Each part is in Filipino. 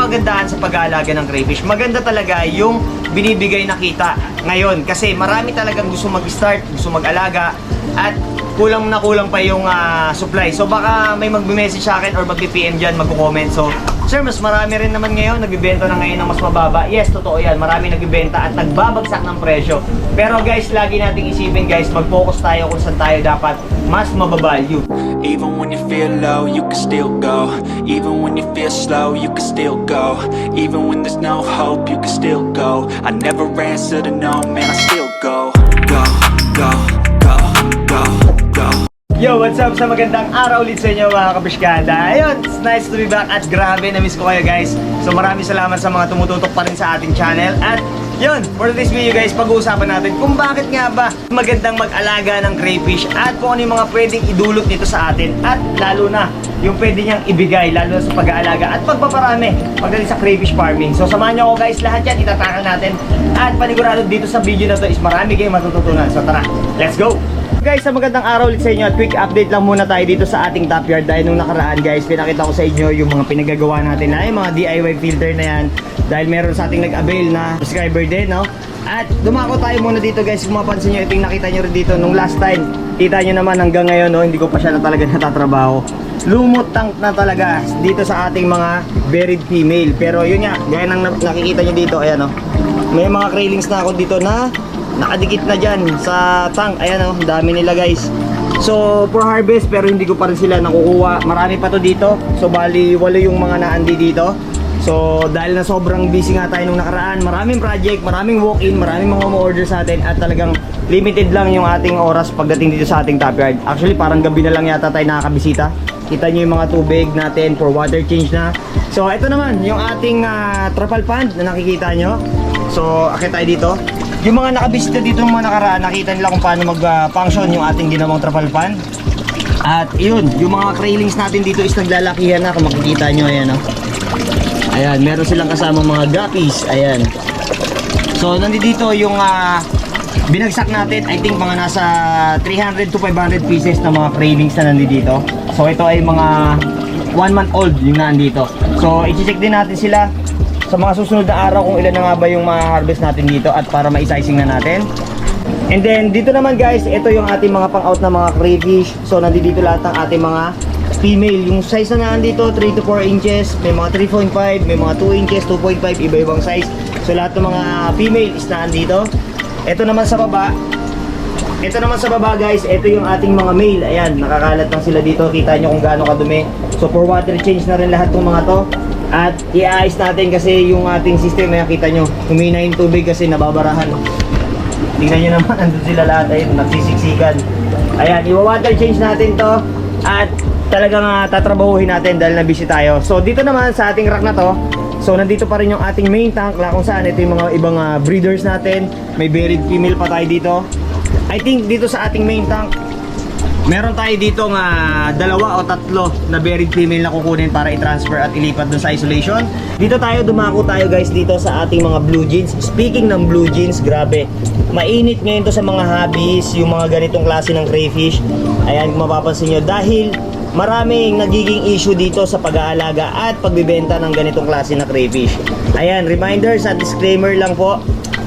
kagandahan sa pag-aalaga ng crayfish? Maganda talaga yung binibigay na kita ngayon kasi marami talagang gusto mag-start, gusto mag-alaga at kulang na kulang pa yung supply. So baka may magbe-message sa akin or magpi-PM dyan, magko-comment. So sir, mas marami rin naman ngayon nagbibenta na ngayon ng mas mababa. Yes, totoo yan. Marami nagbibenta at nagbabagsak ng presyo. Pero guys, lagi nating isipin guys, mag-focus tayo kung saan tayo dapat mas mababalue. Even when you feel low, you can still go. Even when you feel slow, you can still go. Even when there's no hope, you can still go. I never answer to no, man, I still go. Go, go, go, go, go. Yo, what's up? Sa magandang araw ulit sa inyo mga kapiskada. Ayun, it's nice to be back at grabe, na-miss ko kayo guys. So maraming salamat sa mga tumututok pa rin sa ating channel. At yun, for this video guys, pag-uusapan natin kung bakit nga ba magandang mag-alaga ng crayfish at kung ano yung mga pwedeng idulot nito sa atin. At lalo na, yung pwede niyang ibigay, lalo na sa pag-aalaga at pagpaparami pagdating sa crayfish farming. So samahan niyo ako guys, lahat yan itatakal natin. At panigurado dito sa video na to is marami kayong matututunan. So tara, let's go! Guys, sa magandang araw ulit sa inyo at quick update lang muna tayo dito sa ating top yard. Dahil nung nakaraan guys, pinakita ko sa inyo yung mga pinagagawa natin na yung mga DIY filter na yan. Dahil meron sa ating nag-avail na subscriber din, no? At dumako tayo muna dito guys. Kung mapansin nyo, ito yung nakita nyo rin dito nung last time. Kita nyo naman hanggang ngayon, no? Hindi ko pa siya na talaga natatrabaho. Lumot tank na talaga dito sa ating mga buried female. Pero yun nga, gaya ng nakikita nyo dito, ayan, no? May mga craylings na ako dito na nakadikit na dyan sa tank. Ayan, oh, dami nila guys. So for harvest, pero hindi ko pa rin sila nakukuha. Marami pa to dito. So bali walo yung mga naandi dito. So dahil na sobrang busy nga tayo nung nakaraan, maraming project, maraming walk-in, maraming mga ma-order sa atin. At talagang limited lang yung ating oras pagdating dito sa ating top yard. Actually parang gabi na lang yata tayo nakakabisita. Kita nyo yung mga tubig natin for water change na. So ito naman yung ating trapal pond na nakikita nyo. So akit tayo dito. Yung mga nakabisita dito ng mga nakaraan, nakita nila kung paano mag-function yung ating ginawang trapal pan. At yun, yung mga craylings natin dito is naglalakihan na. Kung makikita nyo, ayan, oh. Ayan, meron silang kasama mga guppies. Ayan. So nandito yung binagsak natin, I think mga nasa 300 to 500 pieces na mga craylings na nandito. So ito ay mga 1 month old yung nandito. So i-check din natin sila sa mga susunod na araw kung ilan na nga ba yung ma-harvest natin dito at para ma-sizing na natin. And then dito naman guys, ito yung ating mga pang-out na mga crayfish. So nandito lahat ng ating mga female. Yung size na nandito 3 to 4 inches, may mga 3.5, may mga 2 inches, 2.5, iba-ibang size. So lahat ng mga female is nandito. Ito naman sa baba. Ito naman sa baba guys, ito yung ating mga male. Ayan, nakakalat lang sila dito. Kita nyo kung gaano kadumi. So for water change na rin lahat ng mga to. At i-ayos natin kasi yung ating system, nakita nyo, humina yung tubig kasi nababarahan. Tingnan nyo naman, andun sila lahat, ayun, nagsisiksikan. Ayan, i-water change natin to. At talagang tatrabahuhin natin dahil na-busy tayo. So dito naman sa ating rack na to, so nandito pa rin yung ating main tank, kung saan ito yung mga ibang breeders natin. May buried female pa tayo dito. I think dito sa ating main tank, meron tayo dito nga 2 o 3 na buried female na kukunin para i-transfer at ilipat dun sa isolation. Dito tayo, dumako tayo guys dito sa ating mga blue jeans. Speaking ng blue jeans, grabe, mainit ngayon to sa mga hobbies, yung mga ganitong klase ng crayfish. Ayan, kung mapapansin nyo, dahil maraming nagiging issue dito sa pag-aalaga at pagbibenta ng ganitong klase na crayfish. Ayan, reminder sa disclaimer lang po,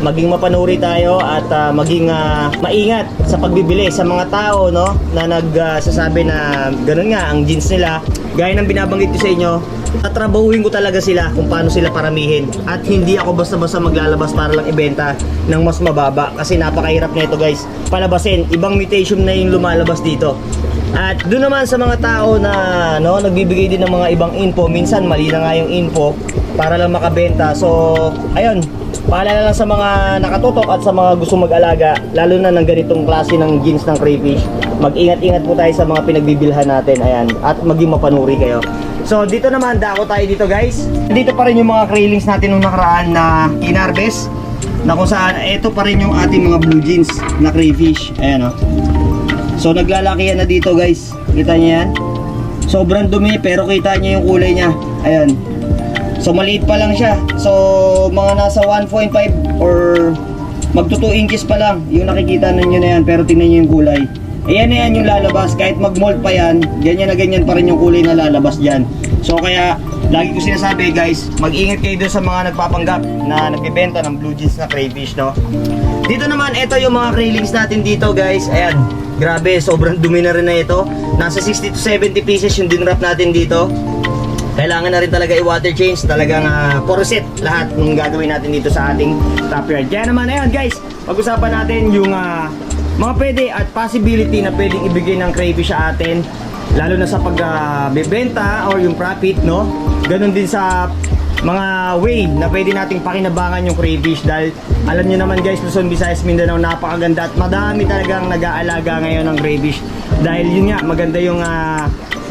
maging mapanuri tayo at maging maingat sa pagbibili sa mga tao, no, na nagsasabi na ganun nga ang jeans nila. Gaya ng binabanggit ko sa inyo, tatrabahuhin ko talaga sila kung paano sila paramihin at hindi ako basta-basta maglalabas para lang ibenta ng mas mababa kasi napakahirap na ito guys palabasin. Ibang mutation na yung lumalabas dito. At doon naman sa mga tao na no, nagbibigay din ng mga ibang info, minsan mali na nga yung info para lang makabenta. So ayun, paalala lang sa mga nakatutok at sa mga gusto mag-alaga, lalo na ng ganitong klase ng jeans ng crayfish. Mag-ingat-ingat po tayo sa mga pinagbibilhan natin, ayan, at maging mapanuri kayo. So dito naman, dako tayo dito guys. Dito pa rin yung mga craylings natin nung nakaraan na in-harvest, na kung saan ito pa rin yung ating mga blue jeans na crayfish. Ayan, oh. So naglalakihan na dito guys, kita nyo yan. Sobrang dumi pero kita nyo yung kulay nya. Ayan. So maliit pa lang siya. So mga nasa 1.5 or magto 2 inches pa lang yung nakikita ninyo na yan. Pero tingnan nyo yung kulay. Ayan na yan yung lalabas. Kahit mag-molt pa yan, ganyan na ganyan pa rin yung kulay na lalabas dyan. So kaya lagi ko sinasabi guys, mag-ingat kayo dun sa mga nagpapanggap na nagbebenta ng blue jeans na crayfish, no? Dito naman, ito yung mga railings natin dito guys. Ayan, grabe, sobrang dumi na rin na ito. Nasa 60 to 70 pieces yung dinwrap natin dito. Kailangan na rin talaga i-water change. Talagang poroset lahat ng gagawin natin dito sa ating top yard. Kaya naman, ayan guys, pag-usapan natin yung mga pwede at possibility na pwedeng ibigay ng crayfish sa atin, lalo na sa pagbebenta or yung profit, no? Ganon din sa mga way na pwede nating pakinabangan yung crayfish, dahil alam nyo naman guys, Luzon, Visayas, Mindanao, napakaganda at madami talagang nag-aalaga ngayon ng crayfish, dahil yun nga, maganda yung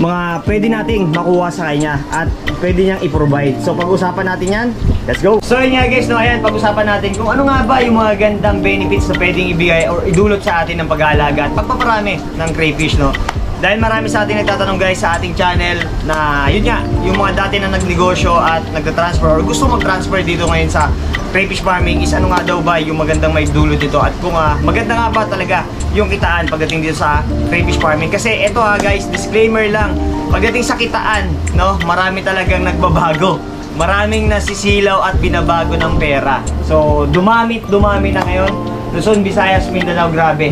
mga pwede nating makuha sa kanya at pwede niyang i-provide. So pag-usapan natin yan, let's go! So yun nga guys, no, ayan, pag-usapan natin kung ano nga ba yung mga gandang benefits na pwedeng ibigay or idulot sa atin ng pag-aalaga at pagpaparami ng crayfish, no? Dahil marami sa atin nagtatanong guys sa ating channel na yun nga, yung mga dati na nagnegosyo at nagta-transfer or gusto mag-transfer dito ngayon sa crayfish farming is ano nga daw ba yung magandang may dulot dito, at kung maganda nga ba talaga yung kitaan pagdating dito sa crayfish farming. Kasi eto guys, disclaimer lang, pagdating sa kitaan, no, marami talagang nagbabago. Maraming nasisilaw at binabago ng pera. So dumami na ngayon Luzon, Visayas, Mindanao, grabe.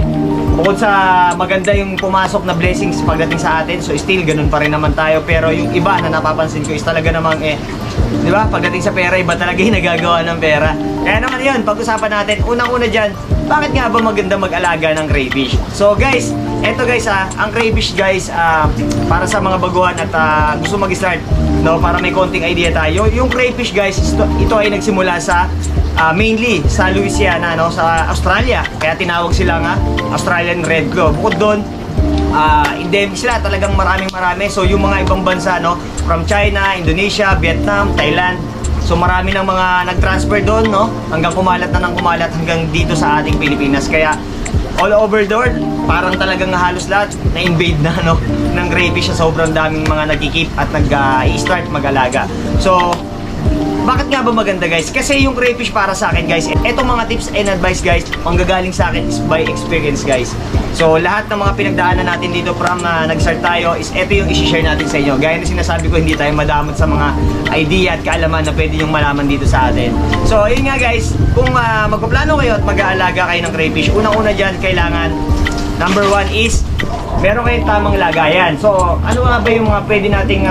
Bukod sa maganda yung pumasok na blessings pagdating sa atin, so still ganun pa rin naman tayo. Pero yung iba na napapansin ko is talaga namang di ba, pagdating sa pera, iba talaga yung nagagawa ng pera. Kaya naman yun, pag-usapan natin, unang-una dyan, bakit nga ba maganda mag-alaga ng crayfish? So guys, eto guys ang crayfish guys, para sa mga baguhan at gusto mag-start, no, para may konting idea tayo. Yung crayfish guys, ito ay nagsimula sa mainly sa Louisiana, no, sa Australia. Kaya tinawag sila nga Australian Red Claw. Bukod doon, endemic sila, talagang marami. So yung mga ibang bansa, no, from China, Indonesia, Vietnam, Thailand, so marami ng mga nag-transfer doon, no, hanggang kumalat hanggang dito sa ating Pilipinas. Kaya all over the world, parang talagang halos lahat na-invade na, no, ng crayfish sa sobrang daming mga nagkikip at nag-i-start mag-alaga. So bakit nga ba maganda guys? Kasi yung crayfish para sa akin guys, etong mga tips and advice guys, manggagaling sa akin is by experience guys. So lahat ng mga pinagdaanan natin dito from nag-start tayo is eto yung isi-share natin sa inyo. Gaya na sinasabi ko, hindi tayo madamot sa mga idea at kaalaman na pwede yung malaman dito sa atin. So yun nga guys, kung magpaplano kayo at mag-aalaga kayo ng crayfish, unang-una dyan kailangan, number 1 is meron kayong tamang lagayan. So, ano nga ba yung mga pwede nating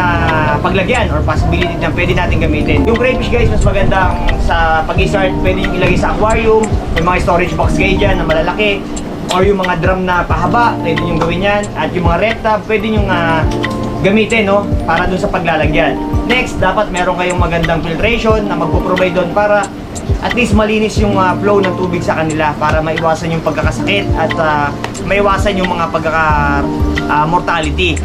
paglagyan or possibility na pwede nating gamitin? Yung crayfish guys, mas maganda sa pag-start, pwede yung ilagay sa aquarium, may mga storage box kayo dyan na malalaki, or yung mga drum na pahaba, pwede yung gawin yan, at yung mga red tub, pwede yung gamitin, no, para dun sa paglalagyan. Next, dapat meron kayong magandang filtration na magpo-provide doon para at least malinis yung flow ng tubig sa kanila, para maiwasan yung pagkakasakit at maiwasan yung mga mortality.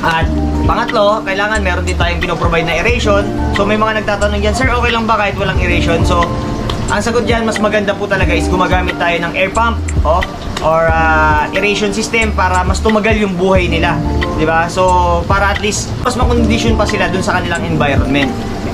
At pangatlo, kailangan meron din tayong pinoprovide na aeration. So may mga nagtatanong dyan, sir, okay lang ba kahit walang aeration? So ang sagot dyan, mas maganda po talaga is gumagamit tayo ng air pump or aeration system para mas tumagal yung buhay nila, di ba? So para at least mas makondisyon pa sila dun sa kanilang environment.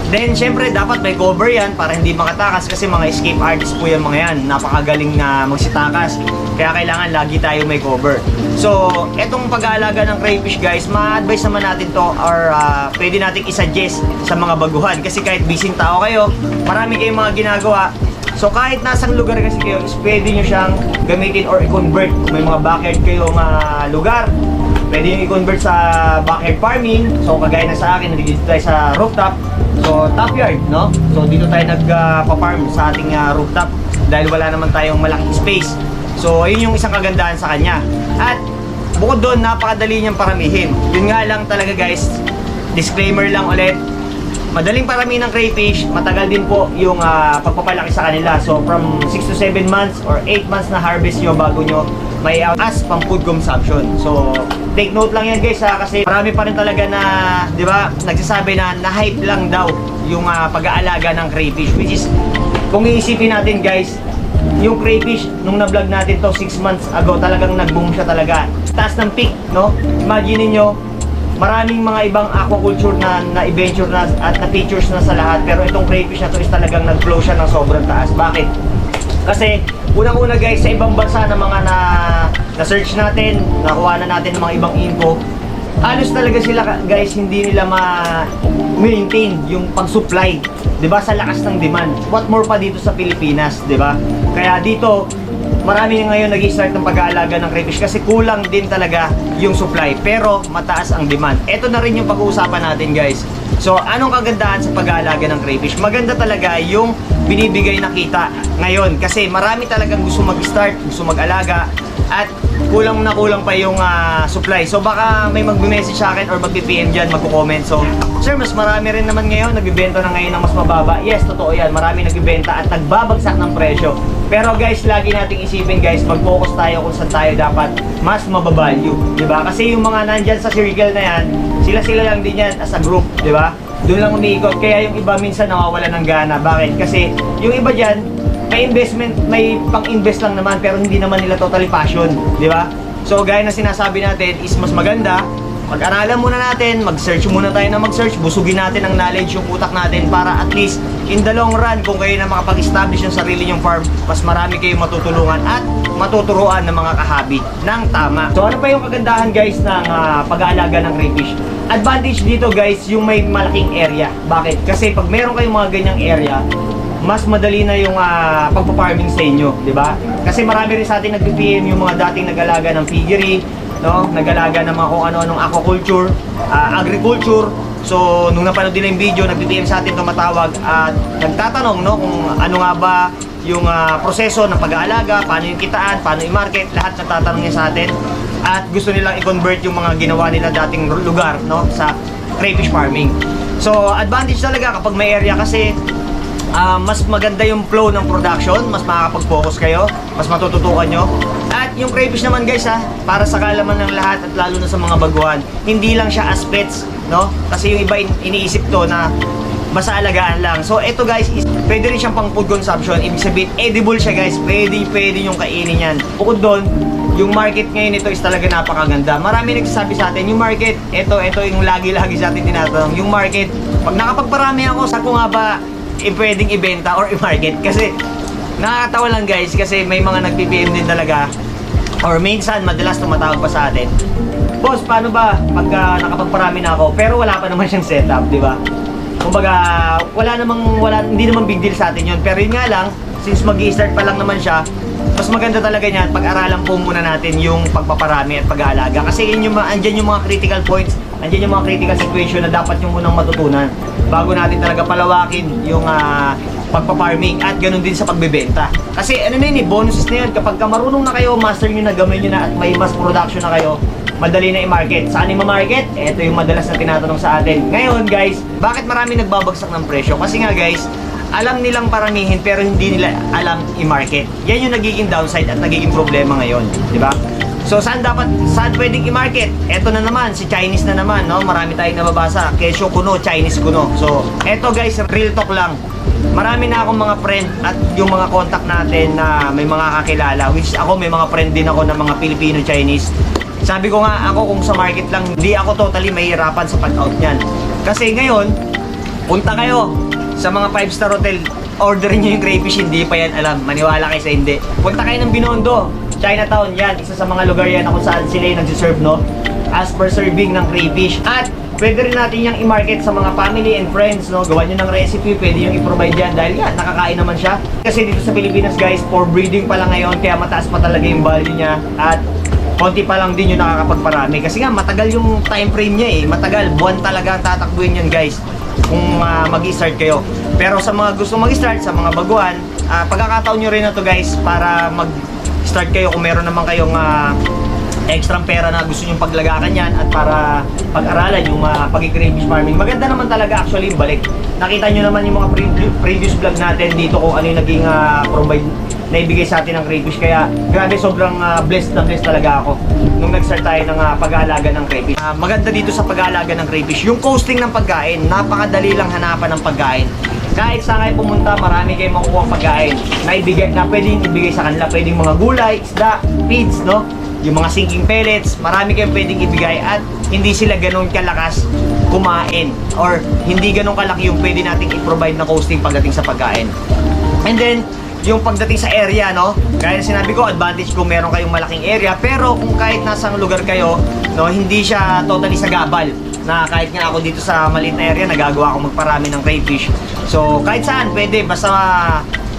Then, syempre, dapat may cover yan para hindi makatakas, kasi mga escape artists po yan, mga yan. Napakagaling na magsitakas. Kaya kailangan lagi tayo may cover. So, etong pag-aalaga ng crayfish guys, ma-advise naman natin to or pwede natin i-suggest sa mga baguhan. Kasi kahit busy tao kayo, marami kayong mga ginagawa. So, kahit nasang lugar kasi kayo, is pwede nyo siyang gamitin or i-convert. Kung may mga backyard kayong lugar, pwede nyo i-convert sa backyard farming. So, kagaya na sa akin, nandito tayo sa rooftop. So, top yard, no? So, dito tayo nagpa-farm sa ating rooftop dahil wala naman tayong malaking space. So, ayun yung isang kagandahan sa kanya. At bukod doon, napakadali niyang paramihin. Yun nga lang talaga guys, disclaimer lang ulit, madaling paramihin ng crayfish, matagal din po yung pagpapalaki sa kanila. So, from 6 to 7 months or 8 months na harvest nyo bago nyo may out as pang food consumption. So, take note lang yan guys kasi marami pa rin talaga na, di ba, nagsasabi na na-hype lang daw yung pag-aalaga ng crayfish, which is, kung iisipin natin guys, yung crayfish, nung na-vlog natin to 6 months ago, talagang nag-boom siya talaga. Taas ng peak, no? Imagine niyo, maraming mga ibang aquaculture na na-venture na at na-features na sa lahat, pero itong crayfish na to is talagang nag-flow siya ng sobrang taas. Bakit? Kasi unang-una guys, sa ibang bansa na mga na-search natin, nakuha na natin ng mga ibang info, halos talaga sila guys, hindi nila ma-maintain yung pag-supply, 'di ba, sa lakas ng demand. What more pa dito sa Pilipinas, 'di ba? Kaya dito marami ngayon nag-i-start ng pag-aalaga ng crayfish kasi kulang din talaga yung supply pero mataas ang demand. Ito na rin yung pag-uusapan natin guys. So anong kagandahan sa pag-aalaga ng crayfish? Maganda talaga yung binibigay na kita ngayon kasi marami talagang gusto mag-start, gusto mag-alaga at kulang na kulang pa yung supply. So baka may mag-message sa akin or mag-PM dyan, mag-comment. So sir, mas marami rin naman ngayon nagbibenta na ngayon ng mas mababa. Yes, totoo yan, marami nagbibenta at nagbabagsak ng presyo. Pero guys, lagi nating isipin guys, mag-focus tayo kung saan tayo dapat mas mababalue, di ba? Kasi yung mga nandyan sa circle na yan, sila lang din yan as a group, di ba? Doon lang umiikot, kaya yung iba minsan nawawala ng gana. Bakit? Kasi yung iba dyan, may investment, may pang-invest lang naman pero hindi naman nila totally passion, di ba? So gaya na sinasabi natin is mas maganda mag-aralan muna natin, mag-search muna tayo na mag-search, busugin natin ang knowledge yung utak natin para at least in the long run kung kayo na makapag-establish ng sarili nyong farm, mas marami kayong matutulungan at matuturuan ng mga kahabi ng tama. So ano pa yung kagandahan guys ng pag-aalaga ng crayfish? Advantage dito guys yung may malaking area. Bakit? Kasi pag meron kayong mga ganyang area, mas madali na yung pagpa-farming sa inyo, di ba? Kasi marami rin sa atin nag-PM yung mga dating nag-alaga ng piggery, no? Nag-alaga ng mga kung ano-anong aquaculture, agriculture. So, nung napanood din yung video, nag-PM sa atin tumatawag at nagtatanong, no, kung ano nga ba yung proseso ng pag-aalaga, paano yung kitaan, paano yung market, lahat nagtatanong niya sa atin. At gusto nilang i-convert yung mga ginawa nila dating lugar, no, sa crayfish farming. So, advantage talaga kapag may area kasi mas maganda yung flow ng production, mas makakapag-focus kayo, mas matututukan nyo. At yung crayfish naman guys para sa kalaman ng lahat at lalo na sa mga baguhan, hindi lang siya as pets, no? Kasi yung iba iniisip to na basta alagaan lang. So ito guys, pwede rin siyang pang food consumption, ibig sabihin edible siya guys, pwede yung kainin yan. Bukod doon, yung market ngayon ito is talaga napakaganda. Marami nagsasabi sa atin, yung market, ito yung lagi-lagi sa atin tinatanong, yung market, pag nakapagparami ako, saan ko nga ba pwedeng ibenta or i-market? Kasi nakakatawa lang guys kasi may mga nag-PPM din talaga or minsan madalas tumatawag pa sa atin, boss, paano ba pagka nakapagparami na ako pero wala pa naman siyang setup, di ba? Kumbaga hindi naman big deal sa atin yun, pero yun nga lang, since mag-i-start pa lang naman siya, mas maganda talaga niyan pag-aralan po muna natin yung pagpaparami at pag-aalaga kasi andyan yung mga critical points, andyan yung mga critical situation na dapat yung munang matutunan bago natin talaga palawakin yung pagpa-farming at ganun din sa pagbebenta. Kasi ano na yun bonuses na yun. Kapag marunong na kayo, master nyo na, gamay nyo na at may mass production na kayo, madali na i-market. Saan i-market? Ito yung madalas na tinatanong sa atin. Ngayon guys, bakit marami nagbabagsak ng presyo? Kasi nga guys, alam nilang paramihin pero hindi nila alam i-market. Yan yung nagiging downside at nagiging problema ngayon, di ba? So saan pwedeng i-market? Eto na naman, si Chinese na naman, no? Marami tayong nababasa, kesyo kuno, Chinese kuno. So, eto guys, real talk lang. Marami na akong mga friend at yung mga contact natin na may mga kakilala, which ako may mga friend din ako ng mga Filipino-Chinese. Sabi ko nga, ako kung sa market lang, hindi ako totally mahihirapan sa pag-out niyan. Kasi ngayon, punta kayo sa mga 5-star hotel, orderin nyo yung crayfish, hindi pa yan alam, maniwala kayo sa hindi. Punta kayo ng Binondo, Chinatown, yan, isa sa mga lugar yan kung saan sila yung nagsiserve, no? As per serving ng crayfish. At pwede rin natin yung i-market sa mga family and friends, no? Gawa nyo ng recipe, pwede yung i-provide yan dahil yan, nakakain naman siya. Kasi dito sa Pilipinas guys, for breeding pa lang ngayon, kaya mataas pa talaga yung value niya. At konti pa lang din yung nakakapagparami. Kasi nga, matagal yung time frame niya matagal, buwan talaga ang tatakbuhin yan guys kung mag-i-start kayo. Pero sa mga gusto mag-i-start, sa mga baguhan, pagkakataon nyo rin na to guys para mag-start kayo kung meron naman kayong extra pera na gusto nyo paglagakan yan at para pag-aralan yung pag-crayfish farming. Maganda naman talaga actually yung balik. Nakita nyo naman yung mga previous vlog natin dito kung ano yung naging provide na ibigay sa atin ng crayfish. Kaya grabe, sobrang blessed na blessed talaga ako nung nag-start tayo ng pag-aalaga ng crayfish. Maganda dito sa pag-aalaga ng crayfish, yung costing ng pagkain, napakadali lang hanapan ng pagkain. Kahit saan kayo pumunta, marami kayong makukuha ang pagkain na pwedeng ibigay sa kanila. Pwedeng mga gulay, isda, feeds, no? Yung mga sinking pellets, marami kayong pwedeng ibigay at hindi sila ganun kalakas kumain or hindi ganun kalaki yung pwede nating i-provide na costing pagdating sa pagkain. And then, yung pagdating sa area, no? Gaya na sinabi ko, advantage kung meron kayong malaking area, pero kung kahit nasang lugar kayo, no, hindi siya totally sagabal. Na kahit nga ako dito sa maliit na area, nagagawa ako magparami ng crayfish. So, kahit saan, pwede, basta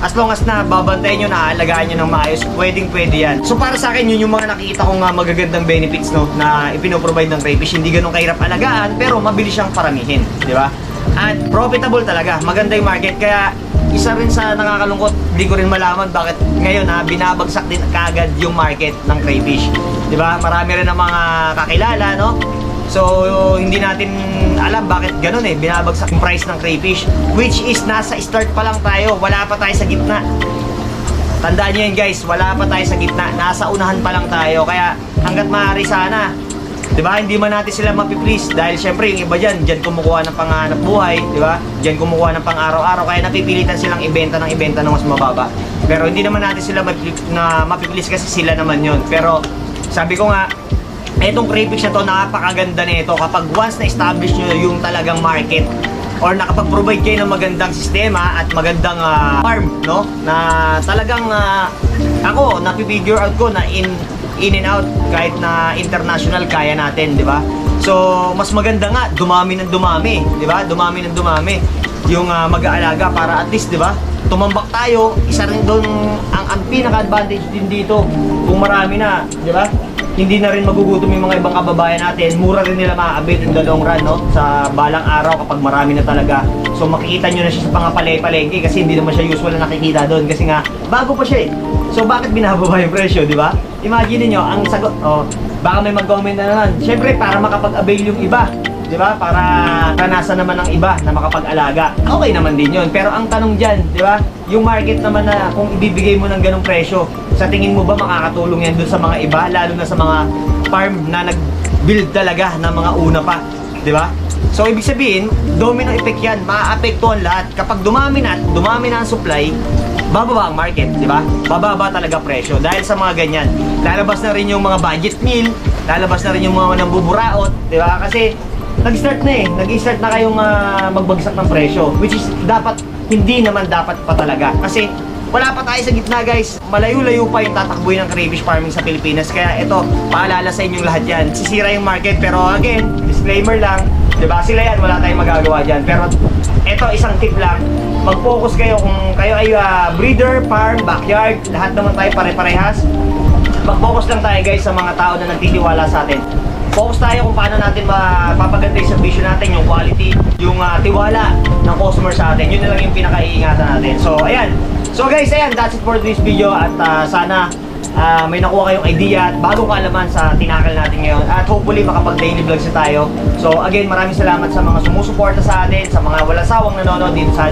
as long as na babantayan nyo, naaalagaan nyo ng maayos, pwede yan. So, para sa akin, yun yung mga nakikita kong magagandang benefits, no, na ipinoprovide ng crayfish. Hindi ganun kahirap alagaan, pero mabilis siyang paramihin, di ba? At profitable talaga, maganda yung market. Kaya, isa rin sa nakakalungkot, hindi ko rin malaman bakit ngayon binabagsak din kaagad yung market ng crayfish. Di ba? Marami rin ang mga kakilala, no? So, hindi natin alam bakit ganun binabagsak yung price ng crayfish, which is nasa start pa lang tayo, wala pa tayo sa gitna. Tandaan nyo yun guys, wala pa tayo sa gitna, nasa unahan pa lang tayo. Kaya hanggat maaari sana, diba, hindi man natin sila mapiplease. Dahil syempre yung iba dyan kumukuha ng panghanap buhay, diba, dyan kumukuha ng pang araw-araw. Kaya napipilitan silang ibenta ng mas mababa. Pero hindi naman natin sila mapiplease kasi sila naman yun. Pero sabi ko nga, etong crayfish na to, napakaganda nito kapag once na-establish nyo yung talagang market or nakapag-provide kayo ng magandang sistema at magandang farm, no? Na talagang ako, napipigure out ko na in and out kahit na international kaya natin, di ba? So, mas maganda nga, dumami ng dumami, di ba? Dumami ng dumami yung mag-aalaga para at least, di ba? Tumambak tayo, isa rin doon ang pinaka-advantage din dito. Kung marami na, di ba? Hindi na rin magugutom yung mga ibang kababayan natin. Mura rin nila makakabit in the long run, no? Sa balang araw kapag marami na talaga. So makikita nyo na siya sa pangapalengke kasi hindi naman siya usual na nakikita doon. Kasi nga, bago pa siya So bakit binababa yung presyo, di ba? Imagine niyo ang sagot, baka may mag-comment na naman. Siyempre, para makapag-avail yung iba. Di ba? Para ranasan naman ng iba na makapag-alaga. Okay naman din yun. Pero ang tanong dyan, di ba? Yung market naman na kung ibibigay mo ng ganong presyo, sa tingin mo ba makakatulong yan dun sa mga iba? Lalo na sa mga farm na nag-build talaga ng mga una pa. Di ba? So, ibig sabihin, domino effect yan. Maaapektuhan lahat. Kapag dumami na ang supply, bababa ang market, di ba? Bababa talaga presyo dahil sa mga ganyan. Lalabas na rin yung mga budget meal, lalabas na rin yung mga nambuburaot, di ba? Kasi nag-start na kayong magbagsak ng presyo, which is hindi naman dapat pa talaga. Kasi wala pa tayo sa gitna guys, malayo-layo pa yung tatakbuhin ng crayfish farming sa Pilipinas. Kaya ito, paalala sa inyong lahat yan, sisira yung market. Pero again, disclaimer lang, diba, sila yan, wala tayong magagawa dyan. Pero ito, isang tip lang, mag-focus kayo kung kayo ay breeder, farm, backyard, lahat naman tayo pare-parehas. Mag-focus lang tayo guys sa mga tao na nagtitiwala sa atin. Focus tayo kung paano natin mapapaganda yung servisyo natin, yung quality, yung tiwala ng customer sa atin. Yun na lang yung pinaka-iingatan natin. So, ayan. So guys, ayan, that's it for this video. At sana may nakuha kayong idea at bagong kaalaman sa tinakal natin ngayon. At hopefully makapag-daily vlogs na tayo. So again, maraming salamat sa mga sumusuporta sa atin, sa mga walang sawang nanonood dito sa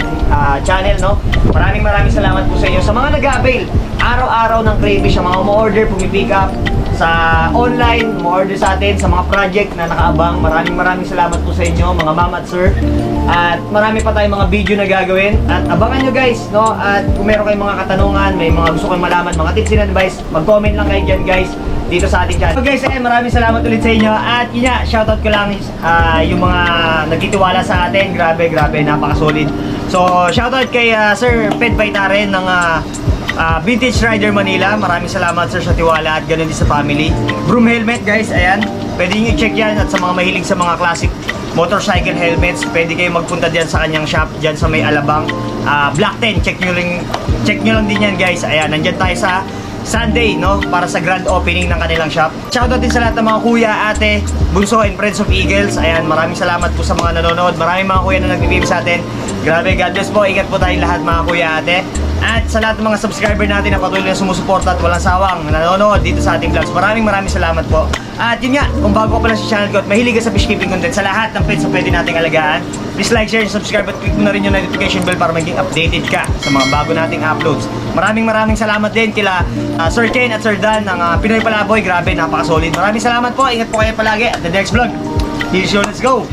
channel, no? Maraming salamat po sa inyo. Sa mga nag-avail araw-araw ng crayfish, sa mga umu-order, pumi-pick up sa online, umu-order sa atin, sa mga project na nakaabang, maraming salamat po sa inyo, mga ma'am at sir. At marami pa tayong mga video na gagawin. At abangan nyo guys, no? At kung meron kayong mga katanungan, may mga gusto kayong malaman, mga tips and advice, mag-comment lang kayo dyan guys, dito sa ating channel. So guys, maraming salamat ulit sa inyo. At yun nga, shoutout ko lang yung mga nagtitiwala sa atin. Grabe, napaka-solid. So, shoutout kay Sir Ped Baitaren ng Vintage Rider Manila. Maraming salamat sir sa tiwala at ganoon din sa family. Broom helmet guys, ayan. Pwede nyo i-check yan. At sa mga mahilig sa mga classic motorcycle helmets, pwede kayo magpunta dyan sa kanyang shop, dyan sa may Alabang. Black 10, check nyo lang din yan guys. Ayan, nandyan tayo sa Sunday, no? Para sa grand opening ng kanilang shop. Shoutout din sa lahat ng mga kuya, ate, bunso, and friends of Eagles. Ayan, maraming salamat po sa mga nanonood. Maraming mga kuya na nag-BBM sa atin. Grabe, God bless po. Ingat po tayong lahat mga kuya, ate. At sa lahat ng mga subscriber natin na patuloy na sumusuporta at walang sawang nanonood dito sa ating vlogs. Maraming salamat po. At yun nga, kung bago ka pa lang sa channel ko at mahilig ka sa fish keeping content sa lahat ng pets na pwede nating alagaan, please like, share, and subscribe at click mo na rin yung notification bell para maging updated ka sa mga bago nating uploads. Maraming salamat din kila Sir Ken at Sir Dan ng Pinoy Palaboy. Grabe, napaka-solid. Maraming salamat po. Ingat po kayo palagi at the next vlog. Let's go!